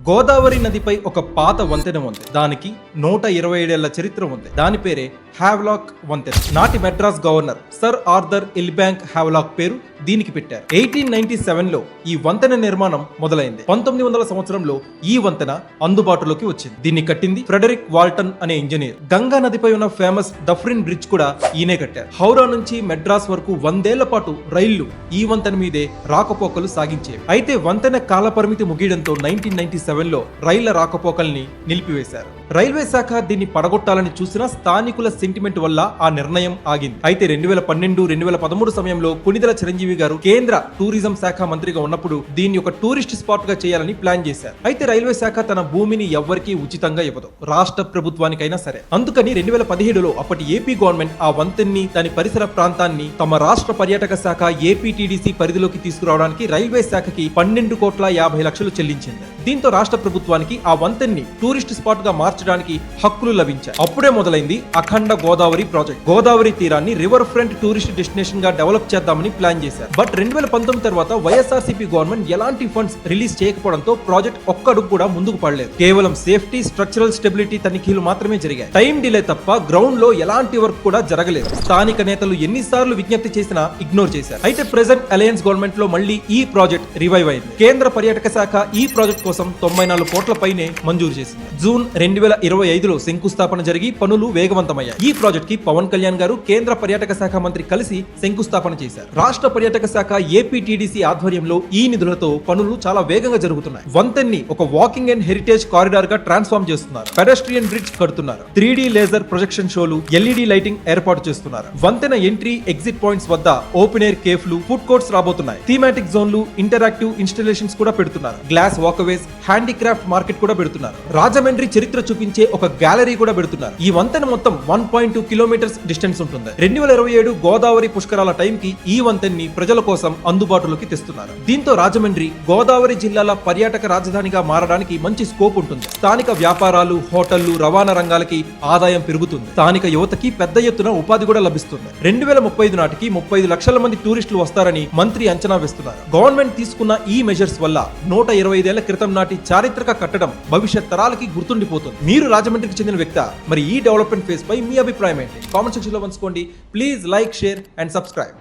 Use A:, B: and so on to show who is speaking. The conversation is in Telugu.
A: గోదావరి నదిపై ఒక పాత వంతెన ఉంది. దానికి 127 ఏళ్ల చరిత్ర ఉంది. దాని పేరే హ్యావ్లాక్ వంతెన. నాటి Madras governor Sir Arthur Elibank Havelock పేరు దీనికి పెట్టారు. 1897 లో ఈ వంతెన నిర్మాణం మొదలైంది. 1900 సంవత్సరంలో ఈ వంతెన అందుబాటులోకి వచ్చింది. దీన్ని కట్టింది ఫ్రెడరిక్ వాల్టన్ అనే ఇంజనీర్. గంగా నదిపై ఉన్న ఫేమస్ డఫ్రిన్ బ్రిడ్జ్ కూడా ఈయనే కట్టారు. హౌరా నుంచి మెడ్రాస్ వరకు 100 ఏళ్ల పాటు రైళ్లు ఈ వంతెన మీదే రాకపోకలు సాగించేవి. అయితే వంతెన కాల పరిమితి ముగియడంతో 1997 లో రైళ్ల రాకపోకల్ని నిలిపివేశారు. రైల్వే శాఖ దీన్ని పడగొట్టాలని చూసినా స్థానికుల సెంటిమెంట్ వల్ల ఆ నిర్ణయం ఆగింది. అయితే 2012-2013 సమయంలో కొణిదెల చిరంజీవి గారు కేంద్ర టూరిజం శాఖ మంత్రిగా ఉన్నప్పుడు దీన్ని ఒక టూరిస్ట్ స్పాట్ గా చేయాలని ప్లాన్ చేశారు. అయితే రైల్వే శాఖ తన భూమిని ఎవ్వరికీ ఉచితంగా ఇవ్వదు, రాష్ట్ర ప్రభుత్వానికైనా సరే. అందుకని 2017లో అప్పటి ఏపీ గవర్నమెంట్ ఆ వంతెన్ని దాని పరిసర ప్రాంతాన్ని తమ రాష్ట్ర పర్యాటక శాఖ ఏపీటీడీసీ పరిధిలోకి తీసుకురావడానికి రైల్వే శాఖకి 12,50,00,000 చెల్లించింది. దీంతో రాష్ట్ర ప్రభుత్వానికి ఆ వంతెన్ని టూరిస్ట్ స్పాట్ గా మార్చడానికి హక్కులు లభించాయి. అప్పుడే మొదలైంది అఖండ గోదావరి ప్రాజెక్ట్. గోదావరి తీరాన్ని రివర్ ఫ్రంట్ టూరిస్ట్ డెస్టినేషన్ గా డెవలప్ చేద్దామని ప్లాన్ చేశారు. బట్ 2019 తర్వాత వైఎస్ఆర్సీపీ గవర్నమెంట్ ఎలాంటి ఫండ్స్ రిలీజ్ చేయకపోవడంతో ప్రాజెక్ట్ ఒక్కడుగు కూడా ముందుకు పడలేదు. కేవలం సేఫ్టీ, స్ట్రక్చరల్ స్టెబిలిటీ తనిఖీలు మాత్రమే జరిగాయి. టైం డిలే తప్ప గ్రౌండ్ లో ఎలాంటి వర్క్ కూడా జరగలేదు. స్థానిక నేతలు ఎన్నిసార్లు విజ్ఞప్తి చేసినా ఇగ్నోర్ చేశారు. అయితే ప్రెజెంట్ అలయన్స్ గవర్నమెంట్ లో మళ్ళీ ఈ ప్రాజెక్ట్ రివైవ్ అయింది. కేంద్ర పర్యాటక శాఖ ఈ ప్రాజెక్ట్ కోసం 94 కోట్ల పైనే మంజూరు చేసింది. జూన్ 2025లో శంకుస్థాపన జరిగి పనులు వేగవంతమయ్యాయి. ఈ ప్రాజెక్ట్ కి పవన్ కళ్యాణ్ గారు కేంద్ర పర్యాటక శాఖ మంత్రి కలిసి శంకుస్థాపన చేశారు. రాష్ట్ర పర్యాటక శాఖ ఏపీటీడీసీ ఆధ్వర్యంలో ఈ నిధులతో పనులు చాలా వేగంగా జరుగుతున్నాయి. వంతెన్ని ఒక వాకింగ్ అండ్ హెరిటేజ్ కారిడార్ గా ట్రాన్స్ఫార్మ్ చేస్తున్నారు. పెడెస్ట్రియన్ బ్రిడ్జ్ కడుతున్నారు. 3D లేజర్ ప్రొజెక్షన్ షోలు, LED లైటింగ్ ఏర్పాటు చేస్తున్నారు. వంతెన ఎంట్రీ, ఎగ్జిట్ పాయింట్స్ వద్ద ఓపెన్ ఎయిర్ కేఫ్లు, ఫుడ్ కోర్ట్స్ రాబోతున్నాయి. థీమాటిక్ జోన్లు, ఇంటరాక్టివ్ ఇన్స్టాలేషన్స్ కూడా పెడుతున్నారు. గ్లాస్ వాకవేస్, హ్యాండీక్రాఫ్ట్ మార్కెట్ కూడా పెడుతున్నారు. రాజమండ్రి చరిత్ర చూపించే ఒక గ్యాలరీ కూడా పెడుతున్నారు. ఈ వంతెన మొత్తం 1.2 కిలోమీటర్స్ డిస్టెన్స్ ఉంటుంది. 2027 గోదావరి పుష్కరాల టైంకి ఈ వంతెన్ని ప్రజల కోసం అందుబాటులోకి తెస్తున్నారు. దీంతో రాజమండ్రి గోదావరి జిల్లాల పర్యాటక రాజధానిగా మారడానికి మంచి స్కోప్ ఉంటుంది. స్థానిక వ్యాపారాలు, హోటళ్లు, రవాణా రంగాలకి ఆదాయం పెరుగుతుంది. స్థానిక యువతకి పెద్ద ఎత్తున ఉపాధి కూడా లభిస్తుంది. 2035 నాటికి 35 లక్షల మంది టూరిస్టులు వస్తారని మంత్రి అంచనా వేస్తున్నారు. గవర్నమెంట్ తీసుకున్న ఈ మెజర్స్ వల్ల 125 ఏళ్ల క్రితం నాటి చారిత్రక కట్టడం భవిష్యత్ తరాలకి గుర్తుండిపోతుంది. మీరు రాజమండ్రికి చెందిన వ్యక్తి, మరి ఈ డెవలప్మెంట్ ఫేజ్ పై మీ అభిప్రాయం ఏంటి? కామెంట్ సెక్షన్ లో పంచుకోండి. Please like, share and subscribe.